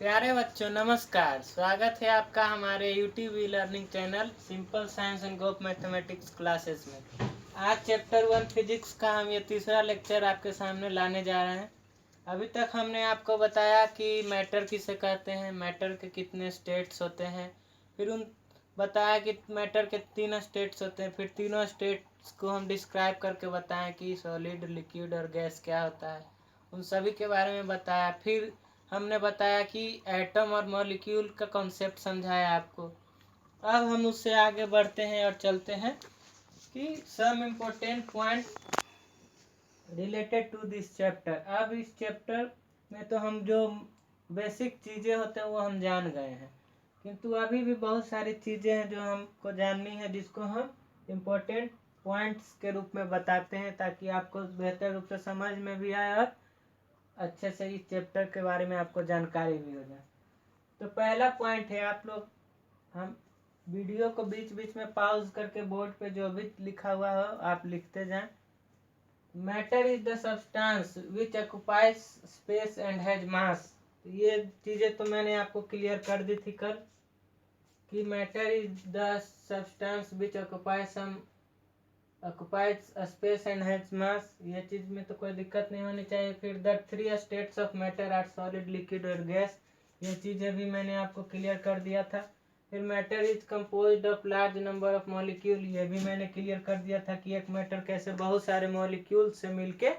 प्यारे बच्चों नमस्कार। स्वागत है आपका हमारे YouTube e learning channel simple science and group mathematics classes में। आज चैप्टर 1 फिजिक्स का हम ये तीसरा लेक्चर आपके सामने लाने जा रहे हैं। अभी तक हमने आपको बताया कि मैटर किसे कहते हैं, मैटर के कितने स्टेट्स होते हैं, फिर उन बताया कि मैटर के 3 स्टेट्स होते हैं, फिर तीनों स्टेट्स को हम डिस्क्राइब करके बताएं कि सॉलिड, लिक्विड और गैस क्या होता है, उन सभी के बारे में बताया। फिर हमने बताया कि एटम और मॉलिक्यूल का कॉन्सेप्ट समझाया आपको। अब हम उससे आगे बढ़ते हैं और चलते हैं कि some important point related to this chapter. अब इस चैप्टर में तो हम जो बेसिक चीज़ें होते हैं वो हम जान गए हैं, किंतु अभी भी बहुत सारी चीज़ें हैं जो हमको जाननी है, जिसको हम इम्पोर्टेंट पॉइंट्स के रूप में बताते हैं ताकि आपको बेहतर रूप से समझ में भी आए और अच्छे से इस चैप्टर के बारे में आपको जानकारी भी हो जाए। तो पहला पॉइंट है, आप लोग हम वीडियो को बीच बीच में पॉज करके बोर्ड पे जो भी लिखा हुआ हो आप लिखते जाएं। Matter is the substance which occupies space and has मास। ये चीज़ें तो मैंने आपको क्लियर कर दी थी कल कि matter is the substance which occupies space and has mass। ये चीज में तो कोई दिक्कत नहीं होनी चाहिए। फिर the 3 states of matter are solid, liquid और गैस। ये चीजें भी मैंने आपको क्लियर कर दिया था। फिर matter is composed of large number of molecule. ये भी मैंने क्लियर कर दिया था कि एक मैटर कैसे बहुत सारे मॉलिक्यूल से मिलके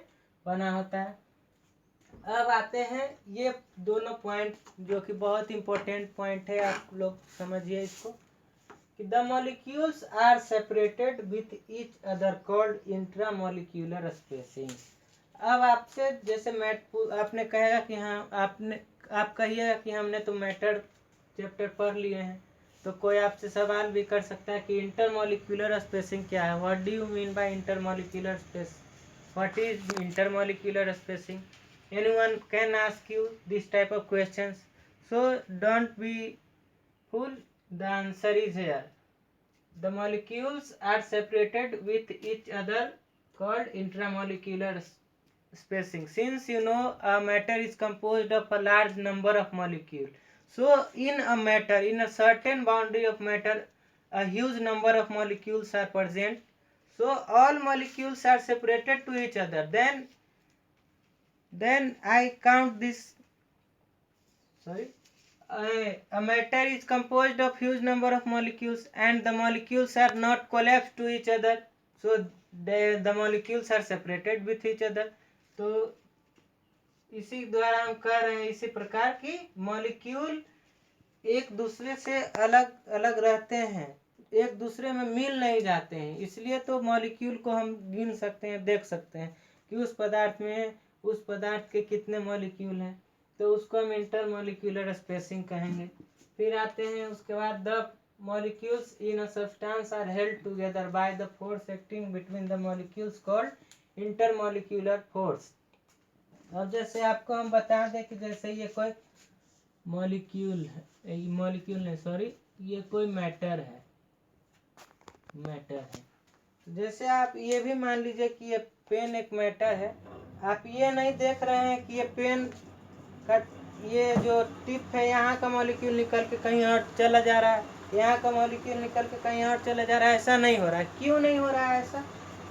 बना होता है। अब आते हैं ये दोनों पॉइंट जो कि बहुत इंपॉर्टेंट पॉइंट है, आप लोग समझिए इसको कि the molecules are separated with each other called intramolecular spacing. अब आपसे जैसे आपने कहेगा कि हाँ आप कहिएगा कि हमने तो मैटर चैप्टर पढ़ लिए हैं, तो कोई आपसे सवाल भी कर सकता है कि इंटरमॉलिक्यूलर स्पेसिंग क्या है। What do you mean by intermolecular space, what is intermolecular spacing? Anyone can ask you this type of questions, so don't be fool. The answer is here. The molecules are separated with each other called intramolecular spacing. Since you know a matter is composed of a large number of molecules, so in a matter, in a certain boundary of matter, a huge number of molecules are present. So all molecules are separated to each other. Then I count this. Sorry. A matter is composed of huge number of molecules and the molecules are not collapsed to each other, so the molecules are separated with each other। तो इसी द्वारा हम कह रहे हैं इसी प्रकार की मॉलिक्यूल एक दूसरे से अलग अलग रहते हैं, एक दूसरे में मिल नहीं जाते हैं, इसलिए तो मॉलिक्यूल को हम गिन सकते हैं, देख सकते हैं कि उस पदार्थ में उस पदार्थ के कितने मॉलिक्यूल हैं, तो उसको हम इंटरमॉलिक्यूलर स्पेसिंग कहेंगे। फिर आते हैं उसके बाद the molecules in a substance are held together by the force acting between the molecules called intermolecular force. अब जैसे आपको हम बता दें कि जैसे ये कोई मॉलिक्यूल है, मॉलिक्यूल नहीं सॉरी, ये कोई मैटर है, तो जैसे आप ये भी मान लीजिए कि ये पेन एक मैटर है। आप ये नहीं देख रहे हैं कि ये पेन का ये जो टिप है यहाँ का मॉलिक्यूल निकल के कहीं और चला जा रहा है, यहाँ का मॉलिक्यूल निकल के कहीं और चला जा रहा है, ऐसा नहीं हो रहा है। क्यों नहीं हो रहा है ऐसा?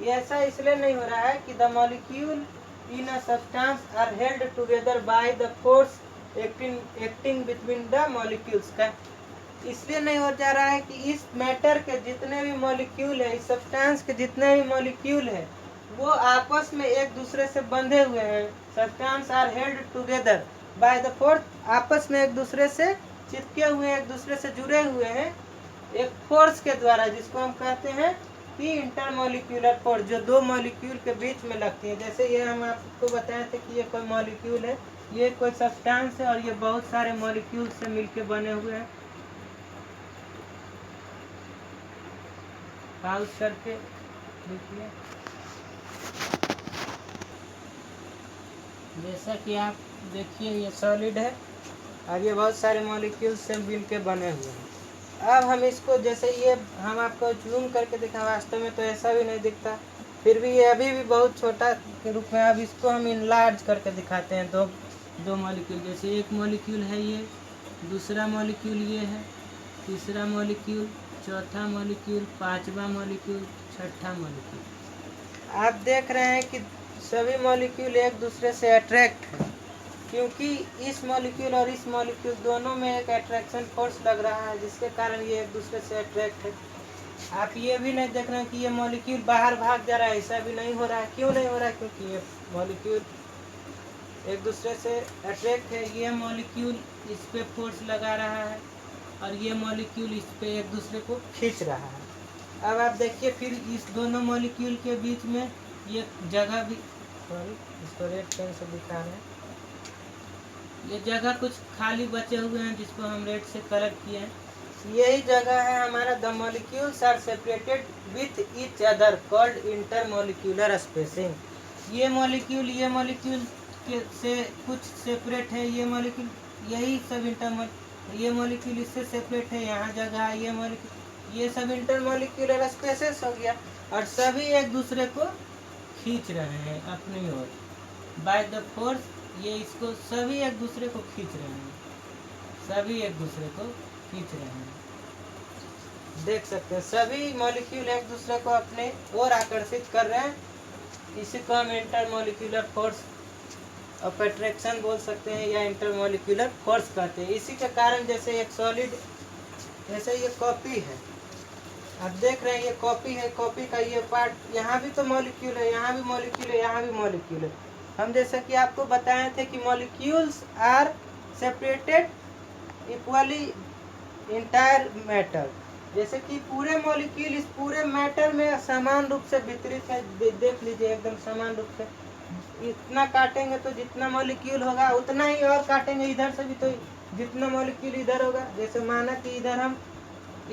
ये ऐसा इसलिए नहीं हो रहा है कि the molecule in a substance are held together by the force acting between the molecules का। इसलिए नहीं हो जा रहा है कि इस मैटर के जितने भी मॉलिक्यूल है, इस सब्सटेंस के जितने भी मॉलिक्यूल है, वो आपस में एक दूसरे से बंधे हुए हैं। Substance are held together by the force, आपस में एक दूसरे से चिपके हुए हैं, एक दूसरे से जुड़े हुए हैं एक फोर्स के द्वारा, जिसको हम कहते हैं कि इंटरमॉलिक्यूलर फोर्स, जो दो मॉलिक्यूल के बीच में लगती है। जैसे ये हम आपको बताए थे कि ये कोई मॉलिक्यूल है, ये कोई सब्सटेंस है और ये बहुत सारे मॉलिक्यूल से मिलके बने हुए हैं। पॉज करके देखिए, जैसा कि आप देखिए ये सॉलिड है और ये बहुत सारे मॉलिक्यूल से मिल के बने हुए हैं। अब हम इसको जैसे ये हम आपको जूम करके दिखा, वास्तव में तो ऐसा भी नहीं दिखता, फिर भी ये अभी भी बहुत छोटा के रूप में। अब इसको हम इनलार्ज करके दिखाते हैं, दो मॉलिक्यूल। जैसे एक मॉलिक्यूल है, दूसरा मॉलिक्यूल ये है, तीसरा मॉलिक्यूल, चौथा मॉलिक्यूल, पांचवा मॉलिक्यूल, छठा मॉलिक्यूल। आप देख रहे हैं कि सभी मॉलिक्यूल एक दूसरे से अट्रैक्ट है, क्योंकि इस मॉलिक्यूल और इस मॉलिक्यूल दोनों में एक अट्रैक्शन फोर्स लग रहा है, जिसके कारण ये एक दूसरे से अट्रैक्ट है। आप ये भी नहीं देख रहे हैं कि ये मॉलिक्यूल बाहर भाग जा रहा है, ऐसा भी नहीं हो रहा है। क्यों नहीं हो रहा है? क्योंकि ये मॉलिक्यूल एक दूसरे से अट्रैक्ट है। ये मॉलिक्यूल इस पे फोर्स लगा रहा है और ये मॉलिक्यूल इस पे एक दूसरे को खींच रहा है। अब आप देखिए फिर इस दोनों मॉलिक्यूल के बीच में ये जगह भी, सॉरी इसको रेड पेन से दिखा रहे हैं, ये जगह कुछ खाली बचे हुए हैं जिसको हम रेड से कलर किए हैं। यही जगह है हमारा the molecules are separated with each other called intermolecular spacing. ये मॉलिक्यूल के से कुछ सेपरेट है, ये मॉलिक्यूल यही सब ये मॉलिक्यूल इससे सेपरेट है, यहाँ जगह है, ये मॉलिक्यूल, ये सब इंटरमॉलिक्यूलर स्पेसेस हो गया और सभी एक दूसरे को खींच रहे हैं अपनी ओर बाय द फोर्स। ये इसको सभी एक दूसरे को खींच रहे हैं, सभी एक दूसरे को खींच रहे हैं। देख सकते हैं सभी मॉलिक्यूल एक दूसरे को अपने ओर आकर्षित कर रहे हैं। इसी को हम इंटरमॉलिक्यूलर फोर्स ऑफ अट्रैक्शन बोल सकते हैं या इंटरमॉलिक्यूलर फोर्स कहते हैं। इसी के कारण जैसे एक सॉलिड, जैसे ये कॉपी है, आप देख रहे हैं ये कॉपी है, कॉपी का ये पार्ट, यहाँ भी तो मॉलिक्यूल है, यहाँ भी मॉलिक्यूल है, यहाँ भी मॉलिक्यूल है। हम जैसा कि आपको बताए थे कि molecules are separated equally entire matter, जैसे कि पूरे मॉलिक्यूल इस पूरे मैटर में समान रूप से वितरित है। देख लीजिए एकदम समान रूप से, इतना काटेंगे तो जितना मॉलिक्यूल होगा उतना ही और काटेंगे इधर से भी, तो जितना मॉलिक्यूल इधर होगा। जैसे माना कि इधर हम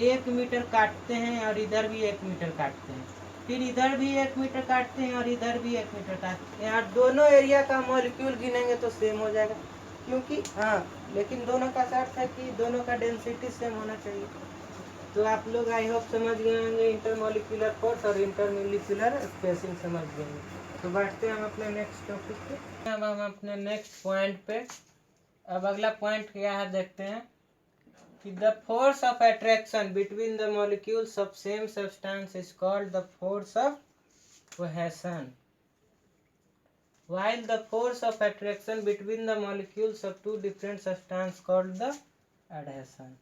1 मीटर काटते हैं और इधर भी 1 मीटर काटते हैं, फिर इधर भी 1 मीटर काटते हैं और इधर भी 1 मीटर काटते हैं, और दोनों एरिया का मॉलिक्यूल गिनेंगे तो सेम हो जाएगा, क्योंकि हाँ, लेकिन दोनों का शर्त है कि दोनों का डेंसिटी सेम होना चाहिए। तो आप लोग आई होप समझ गए होंगे इंटरमॉलिक्यूलर फोर्स और इंटरमॉलिक्यूलर स्पेसिंग समझ गए होंगे। तो बढ़ते हैं हम अपने नेक्स्ट टॉपिक पे। अब हम अपने नेक्स्ट पॉइंट पे, अब अगला पॉइंट क्या है देखते हैं कि the force of attraction between the molecules of same substance is called the force of cohesion, while the force of attraction between the molecules of two different substances called the adhesion।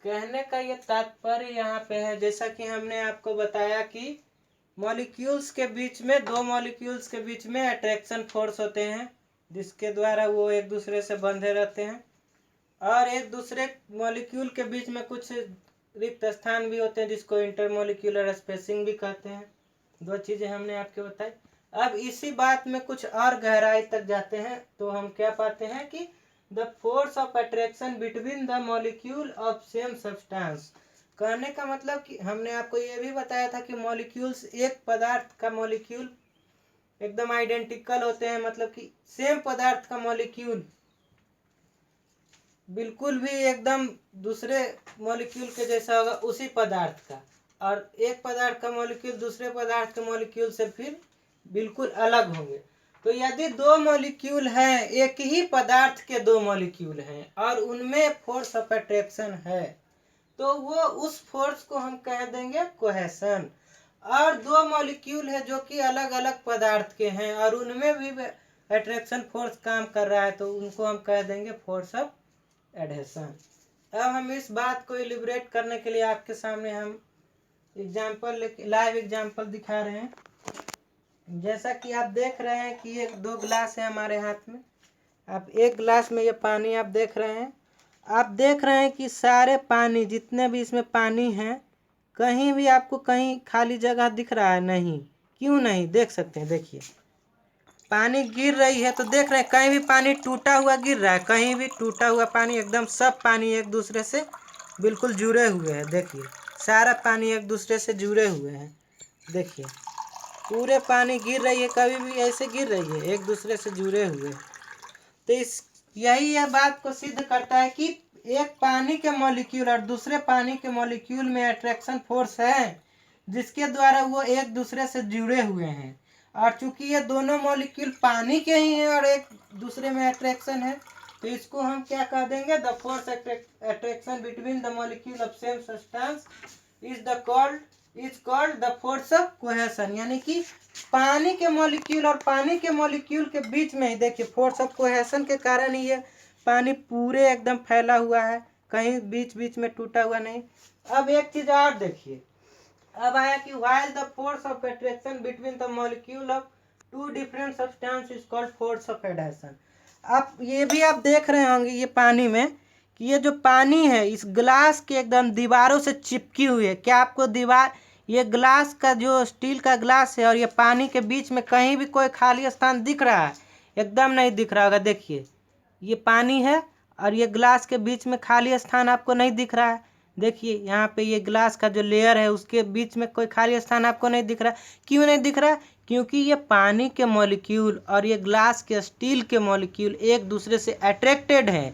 कहने का ये तात्पर्य यहाँ पे है, जैसा कि हमने आपको बताया कि मॉलिक्यूल्स के बीच में, दो मॉलिक्यूल्स के बीच में अट्रैक्शन फोर्स होते हैं जिसके द्वारा वो एक दूसरे से बंधे रहते हैं, और एक दूसरे मॉलिक्यूल के बीच में कुछ रिक्त स्थान भी होते हैं जिसको इंटरमॉलिक्यूलर स्पेसिंग भी कहते हैं। दो चीजें हमने आपको बताई। अब इसी बात में कुछ और गहराई तक जाते हैं तो हम क्या पाते हैं कि the force of attraction between the molecule of same substance, कहने का मतलब कि हमने आपको ये भी बताया था कि मॉलिक्यूल्स, एक पदार्थ का मॉलिक्यूल एकदम आइडेंटिकल होते हैं, मतलब कि सेम पदार्थ का मॉलिक्यूल बिल्कुल भी एकदम दूसरे मॉलिक्यूल के जैसा होगा उसी पदार्थ का, और एक पदार्थ का मॉलिक्यूल दूसरे पदार्थ के मॉलिक्यूल से फिर बिल्कुल अलग होंगे। तो यदि दो मॉलिक्यूल हैं, एक ही पदार्थ के दो मॉलिक्यूल हैं और उनमें फोर्स ऑफ अट्रैक्शन है, तो वो उस फोर्स को हम कह देंगे कोहेशन। और दो मॉलिक्यूल है जो कि अलग अलग पदार्थ के हैं और उनमें भी अट्रैक्शन फोर्स काम कर रहा है, तो उनको हम कह देंगे फोर्स ऑफ एडहेशन। अब हम इस बात को इलिब्रेट करने के लिए आपके सामने हम एग्जाम्पल, लाइव एग्जाम्पल दिखा रहे हैं। जैसा कि आप देख रहे हैं कि ये 2 गिलास है हमारे हाथ में। आप एक गिलास में ये पानी आप देख रहे हैं, आप देख रहे हैं कि सारे पानी, जितने भी इसमें पानी है, कहीं भी आपको कहीं खाली जगह दिख रहा है? नहीं। क्यों नहीं? देख सकते हैं, देखिए पानी गिर रही है तो देख रहे हैं कहीं भी पानी टूटा हुआ गिर रहा है? कहीं भी टूटा हुआ पानी, एकदम सब पानी एक दूसरे से बिल्कुल जुड़े हुए हैं। देखिए सारा पानी एक दूसरे से जुड़े हुए हैं, देखिए पूरे पानी गिर रही है, कभी भी ऐसे गिर रही है, एक दूसरे से जुड़े हुए। तो यही यह बात को सिद्ध करता है कि एक पानी के मॉलिक्यूल और दूसरे पानी के मॉलिक्यूल में अट्रैक्शन फोर्स है जिसके द्वारा वो एक दूसरे से जुड़े हुए हैं। और चूंकि ये दोनों मॉलिक्यूल पानी के ही हैं और एक दूसरे में अट्रैक्शन है, तो इसको हम क्या कह देंगे, the force attraction between the molecule of same substance is called the force of cohesion. यानी कि पानी के मॉलिक्यूल और पानी के मॉलिक्यूल के बीच में ही देखिए फोर्स ऑफ कोहेशन के कारण ही ये पानी पूरे एकदम फैला हुआ है, कहीं बीच बीच में टूटा हुआ नहीं। अब एक चीज और देखिए, अब आया कि while the force of attraction between the molecule of two different substance is called force of adhesion। आप ये भी आप देख रहे होंगे ये पानी में कि ये जो पानी है इस ग्लास के एकदम दीवारों से चिपकी हुई है। क्या आपको दीवार, ये ग्लास का जो स्टील का ग्लास है और ये पानी के बीच में कहीं भी कोई खाली स्थान दिख रहा है? एकदम नहीं दिख रहा होगा। देखिए ये पानी है और ये ग्लास के बीच में खाली स्थान आपको नहीं दिख रहा है। देखिए यहाँ पे ये ग्लास का जो लेयर है उसके बीच में कोई खाली स्थान आपको नहीं दिख रहा। क्यों नहीं दिख रहा? क्योंकि ये पानी के मॉलिक्यूल और ये ग्लास के स्टील के मॉलिक्यूल एक दूसरे से अट्रैक्टेड हैं।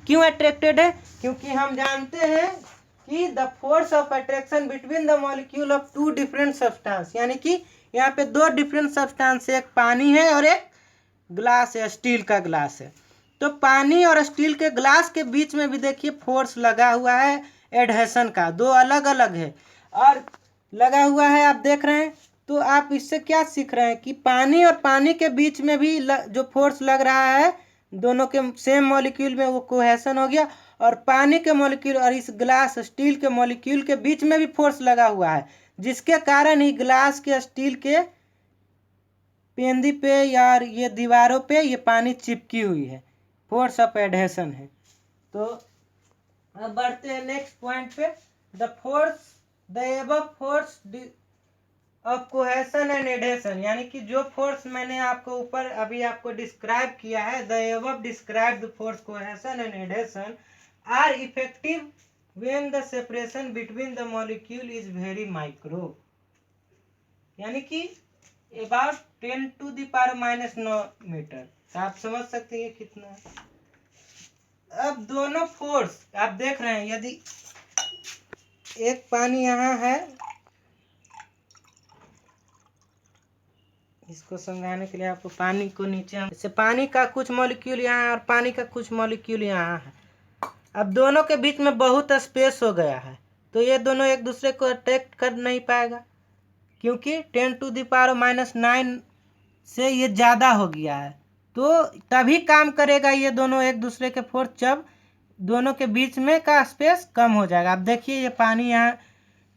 क्यों अट्रैक्टेड है? क्योंकि हम जानते हैं कि the force of attraction between the molecule of two different substance, यानी कि यहाँ पे दो डिफरेंट सब्सटेंस, एक पानी है और एक ग्लास है, स्टील का ग्लास है। तो पानी और स्टील के ग्लास के बीच में भी देखिए फोर्स लगा हुआ है एडहेशन का, दो अलग अलग है और लगा हुआ है, आप देख रहे हैं। तो आप इससे क्या सीख रहे हैं कि पानी और पानी के बीच में भी जो फोर्स लग रहा है दोनों के सेम मॉलिक्यूल में, वो कोहेशन हो गया। और पानी के मॉलिक्यूल और इस ग्लास स्टील के मॉलिक्यूल के बीच में भी फोर्स लगा हुआ है, जिसके कारण ही ग्लास के स्टील के पेंदी पे या ये दीवारों पे ये पानी चिपकी हुई है, फोर्स ऑफ एडहेशन है। तो अब बढ़ते हैं नेक्स्ट पॉइंट पे, the above force of cohesion and adhesion. यानी कि जो फोर्स मैंने आपको ऊपर अभी आपको डिस्क्राइब किया है, the above described force cohesion and adhesion are effective when the separation between the molecule is very micro. यानी कि about 10 to the power -9 metre. तो आप समझ सकते हैं कितना है। अब दोनों फोर्स आप देख रहे हैं, यदि एक पानी यहाँ है, इसको समझाने के लिए आपको पानी को नीचे, जैसे पानी का कुछ मॉलिक्यूल यहाँ है और पानी का कुछ मॉलिक्यूल यहाँ है। अब दोनों के बीच में बहुत स्पेस हो गया है, तो ये दोनों एक दूसरे को अट्रैक्ट कर नहीं पाएगा, क्योंकि 10 to the power -9 से ये ज़्यादा हो गया है। तो तभी काम करेगा ये दोनों एक दूसरे के फोर्स जब दोनों के बीच में का स्पेस कम हो जाएगा। अब देखिए ये पानी यहाँ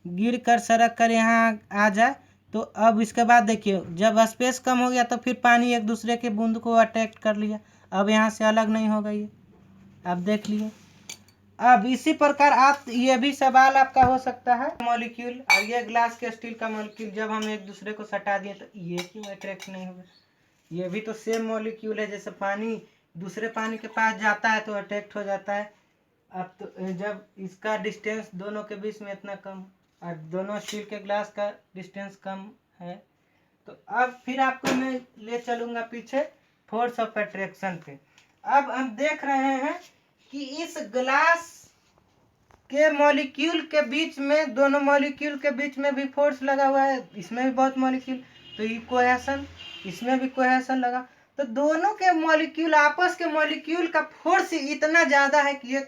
गिर कर सड़क कर यहाँ आ जाए, तो अब इसके बाद देखिए जब स्पेस कम हो गया तो फिर पानी एक दूसरे के बूंद को अट्रैक्ट कर लिया, अब यहाँ से अलग नहीं होगा ये, आप देख लिए। अब इसी प्रकार आप, ये भी सवाल आपका हो सकता है, मॉलिक्यूल और ये ग्लास के स्टील का मॉलिक्यूल जब हम एक दूसरे को सटा दिए तो ये क्यों अट्रैक्ट नहीं होगा? ये भी तो सेम मॉलिक्यूल है, जैसे पानी दूसरे पानी के पास जाता है तो अट्रैक्ट हो जाता है। अब तो जब इसका डिस्टेंस दोनों के बीच में इतना कम और दोनों स्टील के ग्लास का डिस्टेंस कम है, तो अब फिर आपको मैं ले चलूँगा पीछे फोर्स ऑफ अट्रैक्शन पे। अब हम देख रहे हैं कि इस ग्लास के मॉलिक्यूल के बीच में, दोनों मॉलिक्यूल के बीच में भी फोर्स लगा हुआ है, इसमें भी बहुत मॉलिक्यूल, तो ये कोहेशन, इसमें भी कोहेशन लगा। तो दोनों के मॉलिक्यूल, आपस के मॉलिक्यूल का फोर्स इतना ज़्यादा है कि ये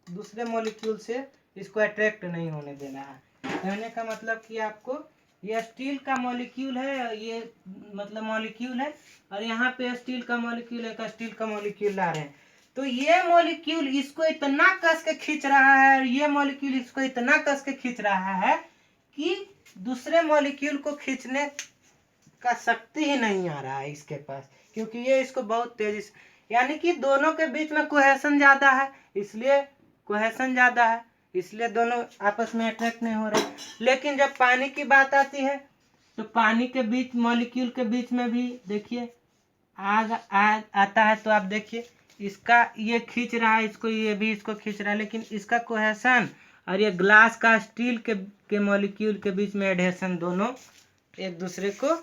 दूसरे मॉलिक्यूल से इसको अट्रैक्ट नहीं होने देना है। कहने का मतलब कि आपको ये स्टील का मॉलिक्यूल है, ये मतलब मॉलिक्यूल है, और यहाँ पे स्टील का मॉलिक्यूल है, का स्टील का मॉलिक्यूल ला रहे हैं, तो ये मॉलिक्यूल इसको इतना कस के खींच रहा है और ये मॉलिक्यूल इसको इतना कस के खींच रहा है कि दूसरे मॉलिक्यूल को खींचने का शक्ति ही नहीं आ रहा है इसके पास, क्योंकि ये इसको बहुत तेजी से, यानी कि दोनों के बीच में कोहेशन ज़्यादा है, इसलिए कोहेशन ज़्यादा है, इसलिए दोनों आपस में अट्रैक्ट नहीं हो रहे। लेकिन जब पानी की बात आती है तो पानी के बीच, मॉलिक्यूल के बीच में भी देखिए आता है, तो आप देखिए इसका ये खींच रहा है इसको, ये भी इसको खींच रहा है, लेकिन इसका कोहेशन और ये ग्लास का स्टील के मॉलिक्यूल के बीच में एडहेशन दोनों एक दूसरे को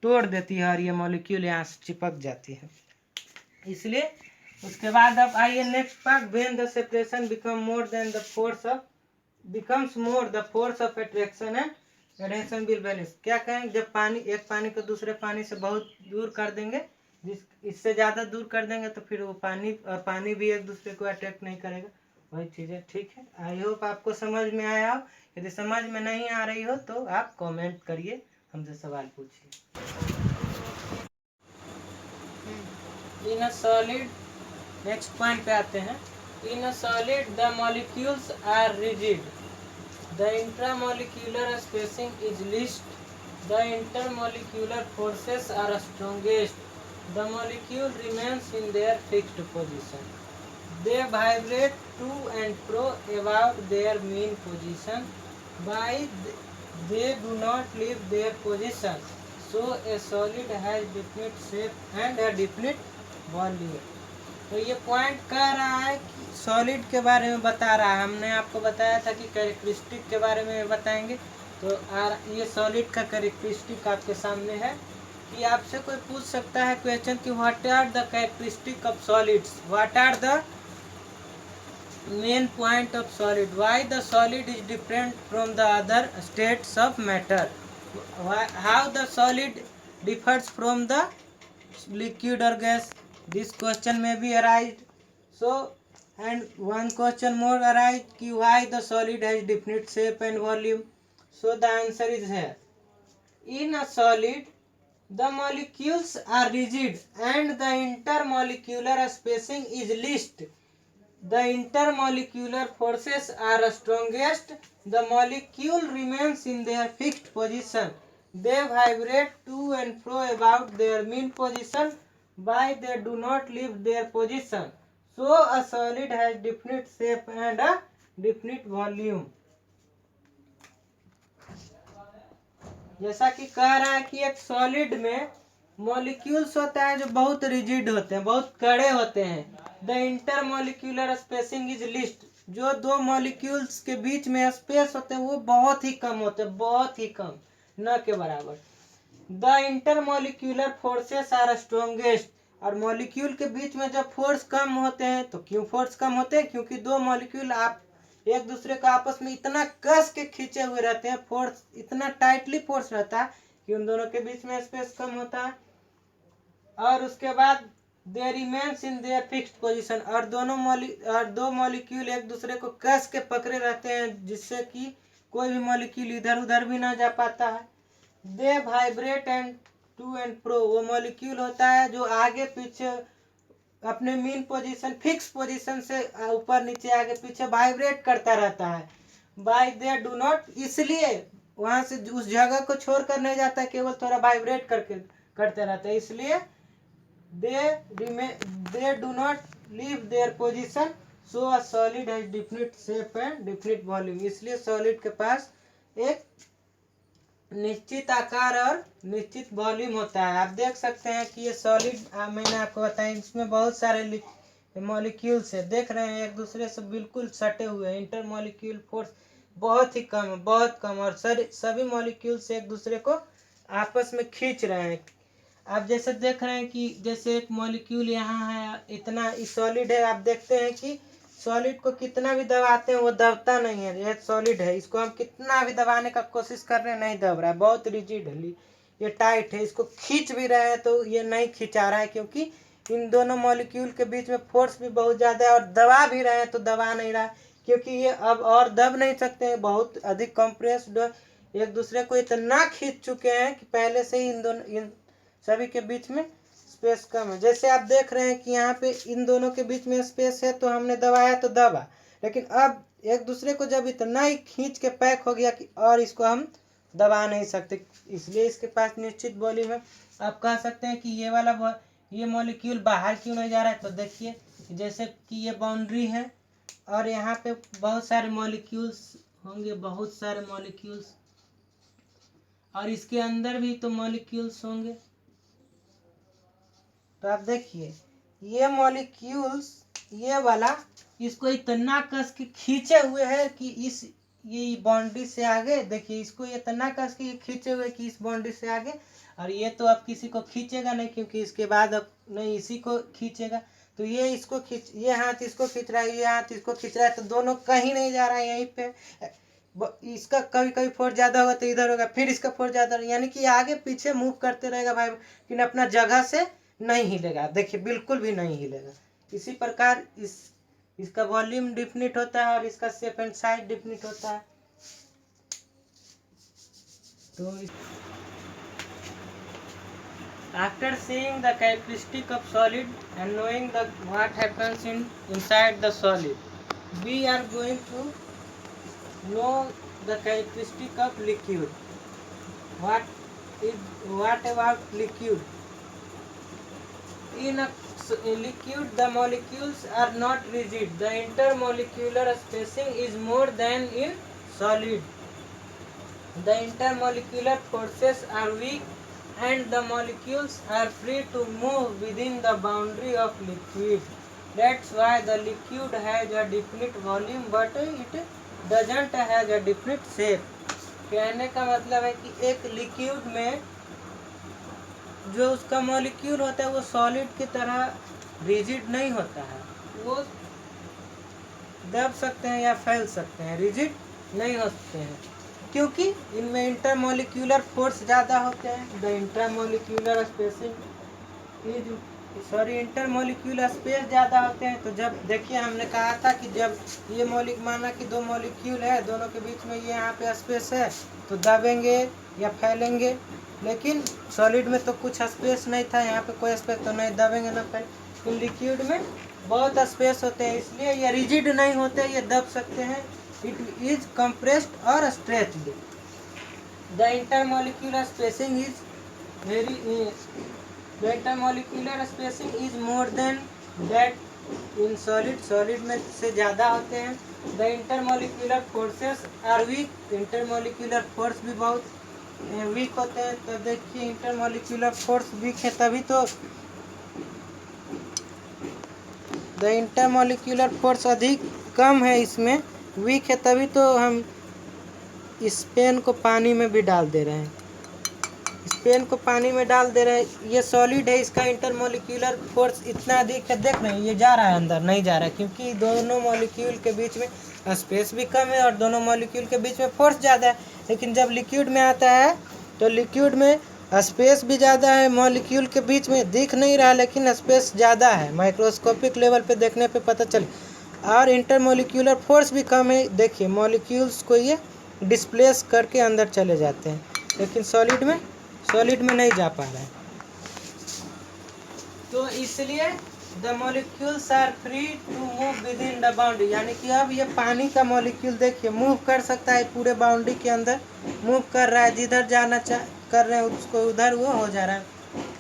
तोड़ देती है और ये मॉलिक्यूल यहाँ से चिपक जाती है। इसलिए उसके बाद अब आइए next part, when the separation become more than the force of becomes more the force of attraction and adhesion will vanish. क्या कहें, जब पानी, एक पानी को दूसरे पानी से बहुत दूर कर देंगे, इससे ज़्यादा दूर कर देंगे तो फिर वो पानी भी एक दूसरे को अट्रैक्ट नहीं करेगा, वही चीज़ें। ठीक है, आई होप आपको समझ में आया हो। यदि समझ में नहीं आ रही हो तो आप कमेंट करिए, हमसे सवाल पूछिए। In a solid, next point पे आते हैं। In a solid the molecules are rigid, the intramolecular spacing is least, the intermolecular forces are strongest, the molecule remains in their fixed position, they vibrate to and fro about their mean position, by they do not leave their position, so a solid has definite shape and a definite volume। तो ये point कह रहा है कि solid के बारे में बता रहा है। हमने आपको बताया था कि कैरेक्टरिस्टिक के बारे में बताएंगे, तो ये सॉलिड का कैरेक्टरिस्टिक आपके सामने है कि आपसे कोई पूछ सकता है क्वेश्चन कि what are the characteristic of solids, what are the main point of solid, why the solid is different from the other states of matter, how the solid differs from the liquid or gas. This question may be arise. So, and one question more arise कि why the solid has definite shape and volume. So the answer is here. In a solid, the molecules are rigid and the intermolecular spacing is least. The intermolecular forces are strongest. The molecule remains in their fixed position. They vibrate to and fro about their mean position, but they do not leave their position. So a solid has definite shape and a definite volume. जैसा कि कह रहा है कि एक solid में molecules होता है जो बहुत रिजिड होते हैं, बहुत कड़े होते हैं। The intermolecular spacing is list, जो दो मॉलिक्यूल्स के बीच में स्पेस होते हैं वो बहुत ही कम होते हैं, बहुत ही कम, न के बराबर। The intermolecular forces are strongest, और मॉलिक्यूल के बीच में जब फोर्स कम होते हैं, तो क्यों फोर्स कम होते हैं? क्योंकि दो मॉलिक्यूल आप एक दूसरे को आपस में इतना कस के खींचे हुए रहते हैं, फोर्स इतना टाइटली फोर्स रहता है कि उन दोनों के बीच में स्पेस कम होता है। और उसके बाद they remains in their fixed position, और दो मॉलिक्यूल एक दूसरे को कस के पकड़े रहते हैं, जिससे कि कोई भी मॉलिक्यूल इधर उधर भी ना जा पाता है। They vibrate and to and fro, वो मॉलिक्यूल होता है जो आगे पीछे अपने मीन पोजीशन, फिक्स पोजीशन से ऊपर नीचे आगे पीछे वाइब्रेट करता रहता है। बाय दे डू नॉट, इसलिए वहां से उस जगह को छोड़कर नहीं जाता है, केवल थोड़ा वाइब्रेट करते रहता है, इसलिए they do not leave their position. So a solid has definite shape and definite volume, इसलिए सॉलिड के पास एक निश्चित आकार और निश्चित वॉल्यूम होता है। आप देख सकते हैं कि ये सॉलिड, मैंने आपको बताया, इसमें बहुत सारे मॉलिक्यूल्स है, देख रहे हैं एक दूसरे से बिल्कुल सटे हुए हैं। इंटरमॉलिक्यूल फोर्स बहुत ही कम है, बहुत कम, और सभी मॉलिक्यूल्स एक दूसरे को आपस में खींच रहे हैं। आप जैसे देख रहे हैं कि जैसे एक मॉलिक्यूल यहाँ है, इतना सॉलिड है, आप देखते हैं कि सॉलिड को कितना भी दबाते हैं वो दबता नहीं है। ये सॉलिड है, इसको हम कितना भी दबाने का कोशिश कर रहे हैं, नहीं दब रहा है, बहुत रिजिड है, ये टाइट है। इसको खींच भी रहे हैं तो ये नहीं खिंचा रहा है, क्योंकि इन दोनों मॉलिक्यूल के बीच में फोर्स भी बहुत ज़्यादा है, और दबा भी रहे हैं तो दबा नहीं रहा है, क्योंकि ये अब और दब नहीं सकते हैं, बहुत अधिक कंप्रेस्ड, एक दूसरे को इतना खींच चुके हैं कि पहले से ही इन सभी के बीच में स्पेस कम है। जैसे आप देख रहे हैं कि यहाँ पे इन दोनों के बीच में स्पेस है, तो हमने दबाया तो दबा, लेकिन अब एक दूसरे को जब इतना ही खींच के पैक हो गया कि और इसको हम दबा नहीं सकते, इसलिए इसके पास निश्चित वॉल्यूम है। आप कह सकते हैं कि ये मॉलिक्यूल बाहर क्यों नहीं जा रहा है, तो देखिए जैसे कि ये बाउंड्री है और यहाँ पे बहुत सारे मॉलिक्यूल्स होंगे, बहुत सारे मॉलिक्यूल्स, और इसके अंदर भी तो मॉलिक्यूल्स होंगे। तो आप देखिए ये मॉलिक्यूल्स, ये वाला इसको इतना कस के खींचे हुए है कि ये बाउंड्री से आगे, देखिए इसको इतना कस के खींचे हुए कि इस बाउंड्री से आगे, और ये तो अब किसी को खींचेगा नहीं, क्योंकि इसके बाद अब नहीं इसी को खींचेगा। तो ये इसको ये हाथ इसको खींच रहा है, ये हाथ इसको खींच रहा है, तो दोनों कहीं नहीं जा रहा है, यहीं पे इसका कभी कभी फोर्स ज़्यादा होगा तो इधर होगा, फिर इसका फोर्स ज़्यादा, यानी कि आगे पीछे मूव करते रहेगा भाई, लेकिन अपना जगह से नहीं हिलेगा, देखिए बिल्कुल भी नहीं हिलेगा। इसी प्रकार इसका वॉल्यूम डिफिनिट होता है और इसका शेप एंड साइज डिफिनिट होता है। तो after seeing the characteristic of solid and knowing what happens inside the solid, we are going to know the characteristic of liquid. What about liquid? In a liquid, the molecules are not rigid. The intermolecular spacing is more than in solid. The intermolecular forces are weak and the molecules are free to move within the boundary of liquid. That's why the liquid has a definite volume but it doesn't have a definite shape. कहने का मतलब है कि एक liquid में जो उसका molecule होता है वो सॉलिड की तरह रिजिड नहीं होता है, वो दब सकते हैं या फैल सकते हैं, रिजिड नहीं होते हैं क्योंकि इनमें इंटरमोलिक्यूलर फोर्स ज़्यादा होते हैं। The intermolecular spacing intermolecular space ज़्यादा होते हैं। तो जब देखिए हमने कहा था कि जब ये माना कि दो मॉलिक्यूल है, दोनों के बीच में ये यहाँ पे स्पेस है तो दबेंगे या फैलेंगे, लेकिन सॉलिड में तो कुछ स्पेस नहीं था, यहाँ पे कोई स्पेस तो नहीं, दबेंगे ना फैल। लिक्विड में बहुत स्पेस होते हैं इसलिए ये रिजिड नहीं होते, ये दब सकते हैं। It is compressed or stretched. The intermolecular spacing is more than that in solid. Solid में से ज़्यादा होते हैं। The intermolecular forces are weak. Intermolecular force भी बहुत weak होते हैं। तो देखिए intermolecular force weak है तभी तो the intermolecular force अधिक कम है इसमें, वीक है तभी तो हम इस पेन को पानी में भी डाल दे रहे हैं, इस पेन को पानी में डाल दे रहे हैं। ये सॉलिड है, इसका इंटरमोलिक्यूलर फोर्स इतना अधिक है, देख रहे हैं ये जा रहा है अंदर, नहीं जा रहा है क्योंकि दोनों मॉलिक्यूल के बीच में स्पेस भी कम है और दोनों मॉलिक्यूल के बीच में फोर्स ज़्यादा है। लेकिन जब लिक्विड में आता है तो लिक्विड में स्पेस भी ज़्यादा है, मॉलिक्यूल के बीच में दिख नहीं रहा लेकिन स्पेस ज़्यादा है, माइक्रोस्कोपिक लेवल पे देखने पे पता चले। और इंटरमोलिक्यूलर फोर्स भी कम है, देखिए मॉलिक्यूल्स को ये डिस्प्लेस करके अंदर चले जाते हैं, लेकिन सॉलिड में नहीं जा पा रहा है। तो इसलिए the molecules are free to move within the boundary, यानी कि अब ये पानी का मॉलिक्यूल देखिए मूव कर सकता है, पूरे बाउंड्री के अंदर मूव कर रहा है, जिधर जाना कर रहे हैं उसको उधर वो हो जा रहा है,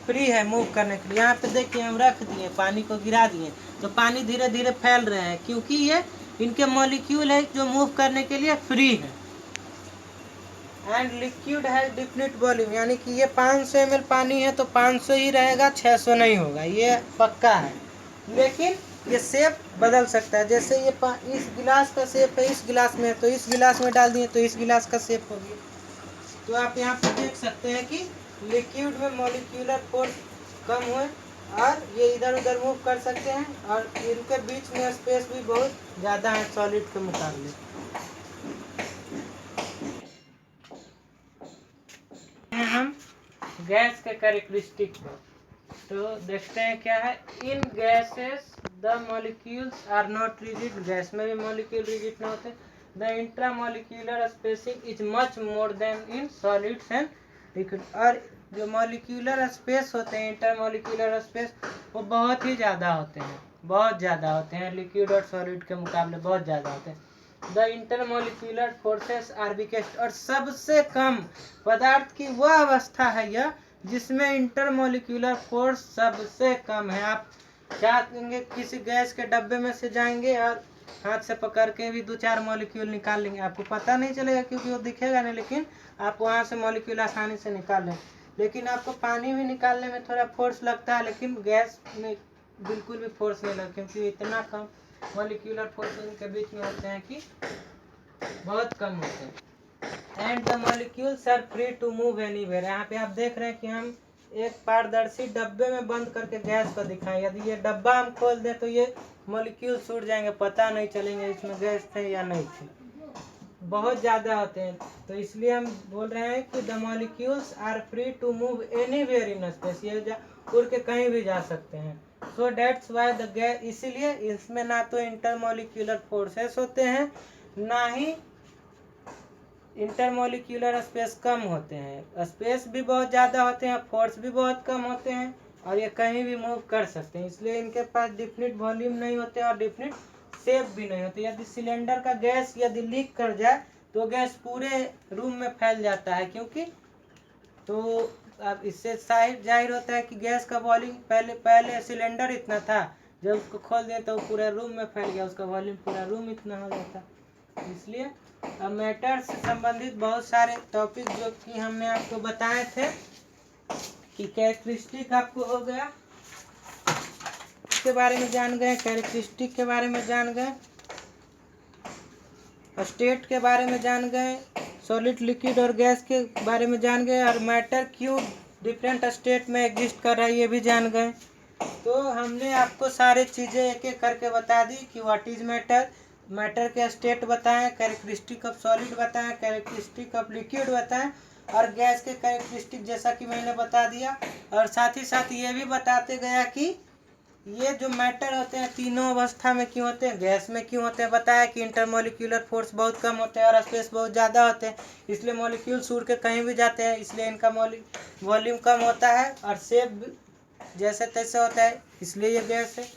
फ्री है मूव करने के लिए। यहाँ पे देखिए हम रख दिए, पानी को गिरा दिए तो पानी धीरे धीरे फैल रहे हैं क्योंकि ये इनके मॉलिक्यूल है जो मूव करने के लिए फ्री है। And liquid has definite volume, यानी कि ये 500 ml पानी है तो 500 ही रहेगा, 600 नहीं होगा, ये पक्का है। लेकिन ये शेप बदल सकता है, जैसे ये इस गिलास का शेप है, इस गिलास में है तो इस गिलास में डाल दिए तो इस गिलास का शेप हो गया। तो आप यहाँ पे देख सकते हैं कि लिक्विड में मॉलिक्यूलर फोर्स कम हुए और ये इधर उधर मूव कर सकते हैं और इनके बीच में स्पेस भी बहुत ज़्यादा है सॉलिड के मुकाबले। हम गैस के कैरेक्टरिस्टिक पर तो देखते हैं क्या है। In gases the molecules are not rigid, gas में भी मॉलिक्यूल रिजिड ना होते। The intramolecular spacing is much more than in solids and liquid, और जो मॉलिक्यूलर स्पेस होते हैं, इंटरमोलिक्यूलर स्पेस, वो बहुत ही ज़्यादा होते हैं, बहुत ज़्यादा होते हैं, लिक्विड और सॉलिड के मुकाबले बहुत ज़्यादा होते हैं। The intermolecular forces are weakest, और सबसे कम पदार्थ की वह अवस्था है यह जिसमें इंटरमोलिक्यूलर फोर्स सबसे कम है। आप चाहेंगे किसी गैस के डब्बे में से जाएंगे और हाथ से पकड़ के भी 2-4 मॉलिक्यूल निकाल लेंगे, आपको पता नहीं चलेगा क्योंकि वो दिखेगा नहीं, लेकिन आप वहाँ से मॉलिक्यूल आसानी से निकाल लें। लेकिन आपको पानी भी निकालने में थोड़ा फोर्स लगता है, लेकिन गैस में बिल्कुल भी फोर्स नहीं लगता क्योंकि इतना कम मॉलिक्यूलर फोर्स इनके बीच में होते हैं कि बहुत कम होते हैं। And the molecules are free to move anywhere. यहाँ पे आप देख रहे हैं कि हम एक पारदर्शी डब्बे में बंद करके गैस को दिखाएं, यदि ये डब्बा हम खोल दें तो ये मॉलिक्यूल उड़ जाएंगे, पता नहीं चलेंगे इसमें गैस थे या नहीं थे। बहुत ज़्यादा होते हैं, तो इसलिए हम बोल रहे हैं कि the molecules are free to move anywhere in space, ये उड़ के कहीं भी जा सकते हैं। So that's why the gas, इसीलिए इसमें ना तो इंटरमोलिक्यूलर फोर्सेस होते हैं, ना ही इंटरमोलिक्यूलर स्पेस कम होते हैं। स्पेस भी बहुत ज़्यादा होते हैं, फोर्स भी बहुत कम होते हैं, और ये कहीं भी मूव कर सकते हैं। इसलिए इनके पास डिफिनिट वॉल्यूम नहीं होते और डिफिनिट शेप भी नहीं होती। यदि सिलेंडर का गैस यदि लीक कर जाए तो गैस पूरे रूम में फैल जाता है, क्योंकि तो अब इससे जाहिर होता है कि गैस का वॉल्यूम पहले सिलेंडर इतना था, जब उसको खोल दिया तो पूरे रूम में फैल गया, उसका वॉल्यूम पूरा रूम इतना हो जाता। इसलिए अब मैटर से संबंधित बहुत सारे टॉपिक जो कि हमने आपको बताए थे कि कैरेक्टरिस्टिक आपको हो गया, के बारे में जान गए, कैरेक्टरिस्टिक के बारे में जान गए, स्टेट के बारे में जान गए, सॉलिड लिक्विड और गैस के बारे में जान गए, और मैटर क्यों डिफरेंट स्टेट में एग्जिस्ट कर रहा है ये भी जान गए। तो हमने आपको सारी चीज़ें एक एक करके बता दी कि व्हाट इज मैटर, मैटर के स्टेट बताएं, कैरेक्टरिस्टिक ऑफ सॉलिड बताएं, कैरेक्टरिस्टिक ऑफ लिक्विड बताएं, और गैस के कैरेक्टरिस्टिक जैसा कि मैंने बता दिया। और साथ ही साथ ये भी बताते गया कि ये जो मैटर होते हैं तीनों अवस्था में क्यों होते हैं, गैस में क्यों होते हैं, बताया कि इंटरमोलिक्यूलर फोर्स बहुत कम होते हैं और स्पेस बहुत ज़्यादा होते हैं, इसलिए मॉलिक्यूल्स उड़ के कहीं भी जाते हैं, इसलिए इनका वॉल्यूम कम होता है और शेप जैसे तैसे होता है, इसलिए ये गैस है।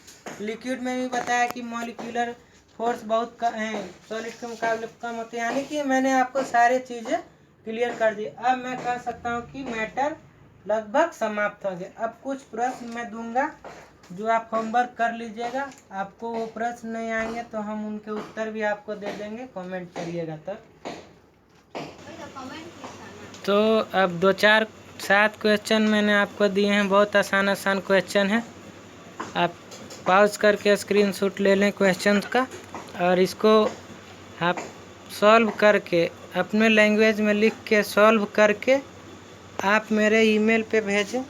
लिक्विड में भी बताया कि मॉलिक्यूलर फोर्स बहुत कम है, सॉलिड के मुकाबले कम होते हैं, यानी कि मैंने आपको सारी चीज़ें क्लियर कर दी। अब मैं कह सकता हूँ कि मैटर लगभग समाप्त हो गया। अब कुछ प्रश्न मैं दूंगा जो आप होमवर्क कर लीजिएगा, आपको वो प्रश्न नहीं आएंगे तो हम उनके उत्तर भी आपको दे देंगे, कमेंट करिएगा तब। तो अब 2-4-7 क्वेश्चन मैंने आपको दिए हैं, बहुत आसान क्वेश्चन है। आप पॉज करके स्क्रीनशॉट ले लें क्वेश्चन का, और इसको आप सॉल्व करके अपने लैंग्वेज में लिख के सॉल्व करके आप मेरे ईमेल पे भेजें,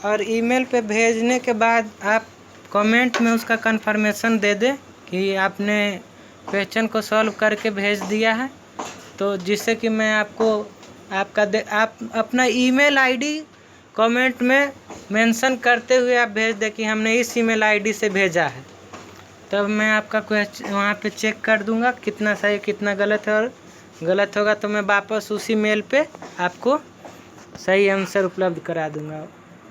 और ईमेल पे भेजने के बाद आप कमेंट में उसका कंफर्मेशन दे दें कि आपने क्वेश्चन को सॉल्व करके भेज दिया है, तो जिससे कि मैं आपको आप अपना ईमेल आईडी कमेंट में मेंशन करते हुए आप भेज दें कि हमने इस ईमेल आईडी से भेजा है, तब मैं आपका क्वेश्चन वहाँ पे चेक कर दूंगा कितना सही कितना गलत है, और गलत होगा तो मैं वापस उसी मेल पे आपको सही आंसर उपलब्ध करा दूंगा।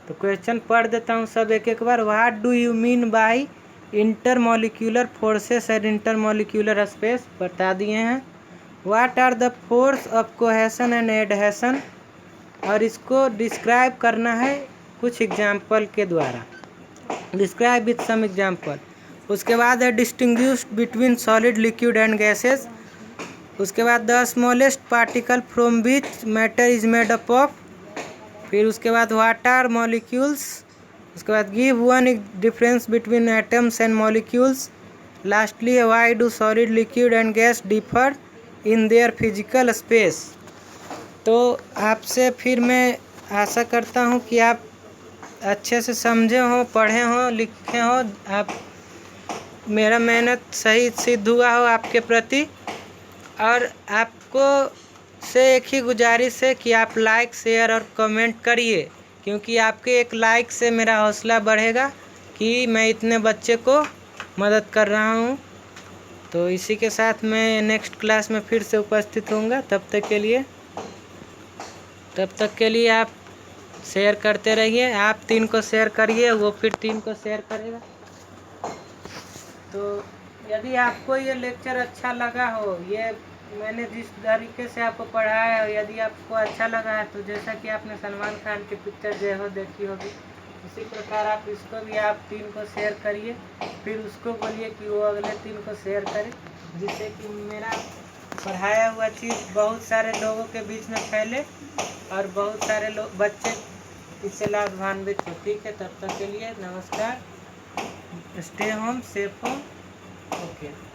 तो क्वेश्चन पढ़ देता हूँ सब एक एक बार। What do you mean by intermolecular forces and intermolecular space, बता दिए हैं। What are the force of cohesion and adhesion, और इसको डिस्क्राइब करना है कुछ एग्जाम्पल के द्वारा, डिस्क्राइब विथ सम एग्जाम्पल। उसके बाद है distinguish between solid liquid and gases. उसके बाद the smallest particle from which matter is made up of. फिर उसके बाद व्हाट आर मॉलिक्यूल्स। उसके बाद give one difference between atoms and molecules. Lastly why do solid liquid and gas differ in their physical space. तो आपसे फिर मैं आशा करता हूँ कि आप अच्छे से समझे हों, पढ़े हों, लिखे हों, आप मेरा मेहनत सही सिद्ध हुआ हो आपके प्रति। और आपको से एक ही गुजारिश है कि आप लाइक शेयर और कमेंट करिए, क्योंकि आपके एक लाइक से मेरा हौसला बढ़ेगा कि मैं इतने बच्चे को मदद कर रहा हूँ। तो इसी के साथ मैं नेक्स्ट क्लास में फिर से उपस्थित होऊंगा। तब तक के लिए आप शेयर करते रहिए। आप 3 को शेयर करिए, वो फिर 3 को शेयर करेगा। तो यदि आपको ये लेक्चर अच्छा लगा हो, ये मैंने जिस तरीके से आपको पढ़ाया है, यदि आपको अच्छा लगा है, तो जैसा कि आपने सलमान खान की पिक्चर जय हो देखी होगी, इसी प्रकार आप इसको भी आप 3 को शेयर करिए, फिर उसको बोलिए कि वो अगले 3 को शेयर करे, जिससे कि मेरा पढ़ाया हुआ चीज़ बहुत सारे लोगों के बीच में फैले और बहुत सारे लोग बच्चे इससे लाभान्वित हो। ठीक है, तब तक के लिए नमस्कार। Stay home, safe home. Okay.